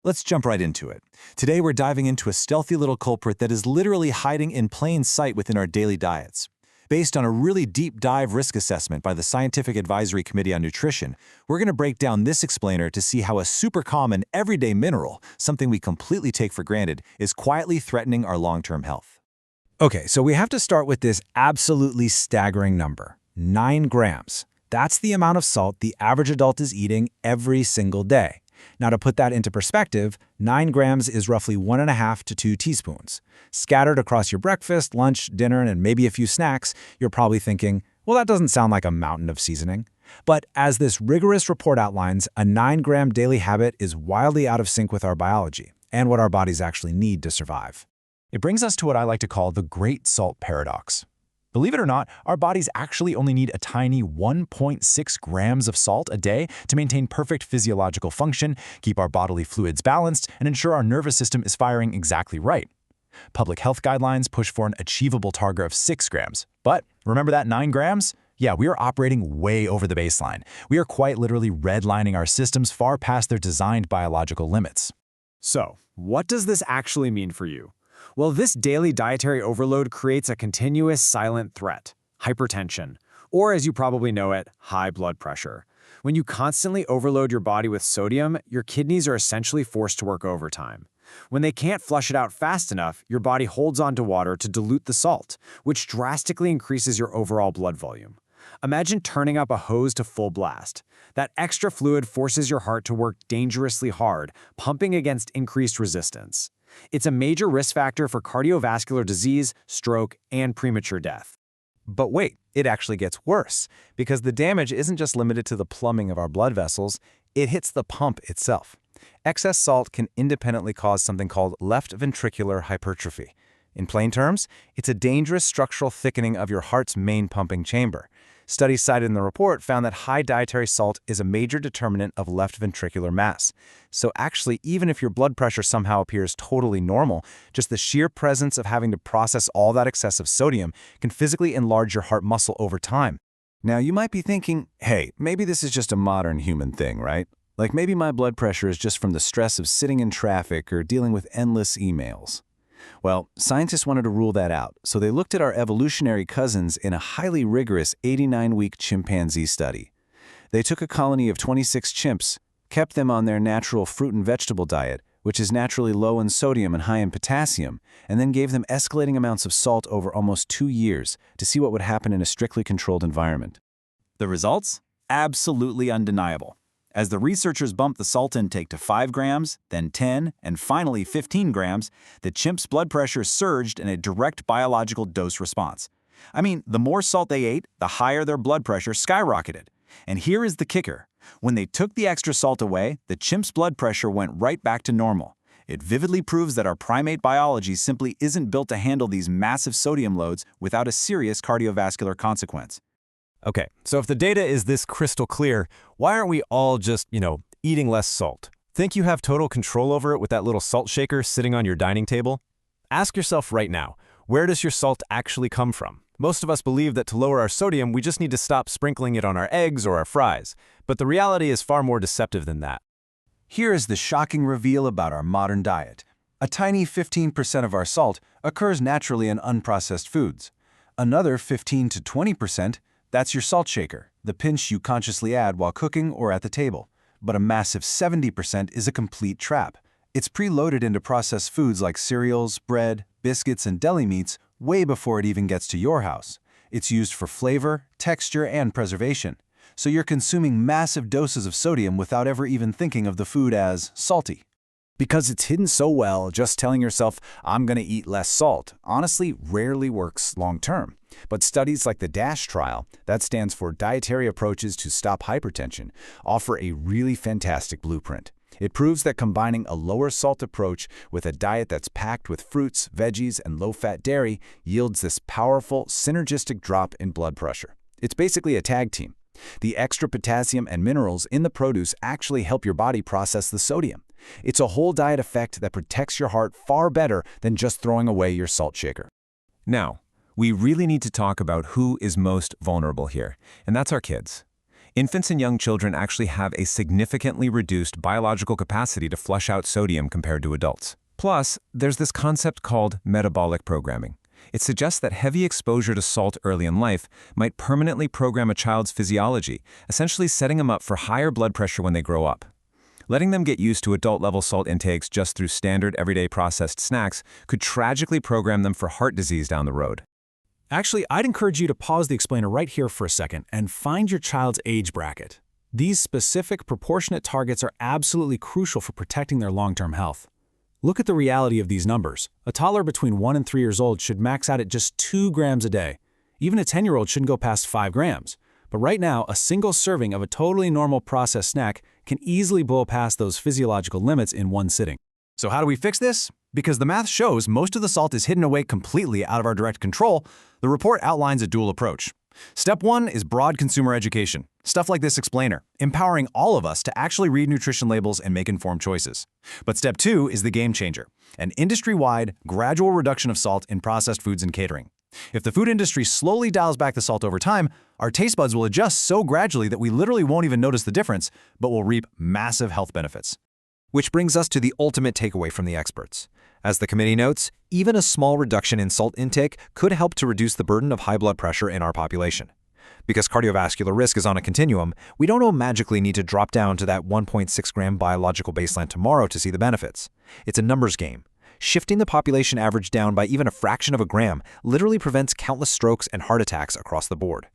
Let's jump right into it. Today we're diving into a stealthy little culprit that is literally hiding in plain sight within our daily diets. Based on a really deep dive risk assessment by the Scientific Advisory Committee on Nutrition, we're going to break down this explainer to see how a super common everyday mineral, something we completely take for granted, is quietly threatening our long-term health. Okay, so we have to start with this absolutely staggering number, 9 grams. That's the amount of salt the average adult is eating every single day. Now, to put that into perspective, 9 grams is roughly 1.5 to 2 teaspoons. Scattered across your breakfast, lunch, dinner, and maybe a few snacks, you're probably thinking, well, that doesn't sound like a mountain of seasoning. But as this rigorous report outlines, a 9-gram daily habit is wildly out of sync with our biology and what our bodies actually need to survive. It brings us to what I like to call the great salt paradox. Believe it or not, our bodies actually only need a tiny 1.6 grams of salt a day to maintain perfect physiological function, keep our bodily fluids balanced, and ensure our nervous system is firing exactly right. Public health guidelines push for an achievable target of 6 grams. But remember that 9 grams? Yeah, we are operating way over the baseline. We are quite literally redlining our systems far past their designed biological limits. So, what does this actually mean for you? Well, this daily dietary overload creates a continuous silent threat, hypertension, or as you probably know it, high blood pressure. When you constantly overload your body with sodium, your kidneys are essentially forced to work overtime. When they can't flush it out fast enough, your body holds onto water to dilute the salt, which drastically increases your overall blood volume. Imagine turning up a hose to full blast. That extra fluid forces your heart to work dangerously hard, pumping against increased resistance. It's a major risk factor for cardiovascular disease, stroke, and premature death. But wait, it actually gets worse, because the damage isn't just limited to the plumbing of our blood vessels, it hits the pump itself. Excess salt can independently cause something called left ventricular hypertrophy. In plain terms, it's a dangerous structural thickening of your heart's main pumping chamber. Studies cited in the report found that high dietary salt is a major determinant of left ventricular mass. So actually, even if your blood pressure somehow appears totally normal, just the sheer presence of having to process all that excessive sodium can physically enlarge your heart muscle over time. Now, you might be thinking, hey, maybe this is just a modern human thing, right? Like maybe my blood pressure is just from the stress of sitting in traffic or dealing with endless emails. Well, scientists wanted to rule that out, so they looked at our evolutionary cousins in a highly rigorous 89-week chimpanzee study. They took a colony of 26 chimps, kept them on their natural fruit and vegetable diet, which is naturally low in sodium and high in potassium, and then gave them escalating amounts of salt over almost 2 years to see what would happen in a strictly controlled environment. The results? Absolutely undeniable. As the researchers bumped the salt intake to 5 grams, then 10, and finally 15 grams, the chimp's blood pressure surged in a direct biological dose response. I mean, the more salt they ate, the higher their blood pressure skyrocketed. And here is the kicker. When they took the extra salt away, the chimp's blood pressure went right back to normal. It vividly proves that our primate biology simply isn't built to handle these massive sodium loads without a serious cardiovascular consequence. Okay, so if the data is this crystal clear, why aren't we all just, eating less salt? Think you have total control over it with that little salt shaker sitting on your dining table? Ask yourself right now, where does your salt actually come from? Most of us believe that to lower our sodium, we just need to stop sprinkling it on our eggs or our fries. But the reality is far more deceptive than that. Here is the shocking reveal about our modern diet. A tiny 15% of our salt occurs naturally in unprocessed foods. Another 15 to 20%, that's your salt shaker, the pinch you consciously add while cooking or at the table. But a massive 70% is a complete trap. It's preloaded into processed foods like cereals, bread, biscuits, and deli meats way before it even gets to your house. It's used for flavor, texture, and preservation. So you're consuming massive doses of sodium without ever even thinking of the food as salty. Because it's hidden so well, just telling yourself, I'm going to eat less salt, honestly rarely works long-term. But studies like the DASH trial, that stands for Dietary Approaches to Stop Hypertension, offer a really fantastic blueprint. It proves that combining a lower salt approach with a diet that's packed with fruits, veggies, and low-fat dairy yields this powerful, synergistic drop in blood pressure. It's basically a tag team. The extra potassium and minerals in the produce actually help your body process the sodium. It's a whole diet effect that protects your heart far better than just throwing away your salt shaker. Now, we really need to talk about who is most vulnerable here, and that's our kids. Infants and young children actually have a significantly reduced biological capacity to flush out sodium compared to adults. Plus, there's this concept called metabolic programming. It suggests that heavy exposure to salt early in life might permanently program a child's physiology, essentially setting them up for higher blood pressure when they grow up. Letting them get used to adult-level salt intakes just through standard everyday processed snacks could tragically program them for heart disease down the road. Actually, I'd encourage you to pause the explainer right here for a second and find your child's age bracket. These specific, proportionate targets are absolutely crucial for protecting their long-term health. Look at the reality of these numbers. A toddler between 1 and 3 years old should max out at just 2 grams a day. Even a 10-year-old shouldn't go past 5 grams. But right now, a single serving of a totally normal processed snack can easily blow past those physiological limits in one sitting. So how do we fix this? Because the math shows most of the salt is hidden away completely out of our direct control, the report outlines a dual approach. Step 1 is broad consumer education. Stuff like this explainer, empowering all of us to actually read nutrition labels and make informed choices. But step 2 is the game changer, an industry-wide, gradual reduction of salt in processed foods and catering. If the food industry slowly dials back the salt over time, our taste buds will adjust so gradually that we literally won't even notice the difference, but will reap massive health benefits. Which brings us to the ultimate takeaway from the experts. As the committee notes, even a small reduction in salt intake could help to reduce the burden of high blood pressure in our population. Because cardiovascular risk is on a continuum, we don't magically need to drop down to that 1.6 gram biological baseline tomorrow to see the benefits. It's a numbers game. Shifting the population average down by even a fraction of a gram literally prevents countless strokes and heart attacks across the board.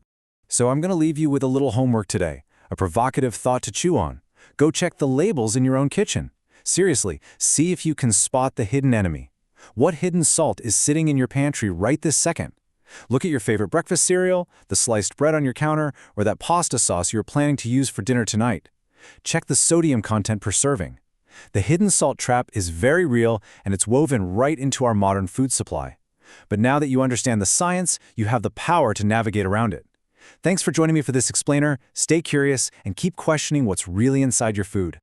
So I'm going to leave you with a little homework today, a provocative thought to chew on. Go check the labels in your own kitchen. Seriously, see if you can spot the hidden enemy. What hidden salt is sitting in your pantry right this second? Look at your favorite breakfast cereal, the sliced bread on your counter, or that pasta sauce you're planning to use for dinner tonight. Check the sodium content per serving. The hidden salt trap is very real, and it's woven right into our modern food supply. But now that you understand the science, you have the power to navigate around it. Thanks for joining me for this explainer. Stay curious and keep questioning what's really inside your food.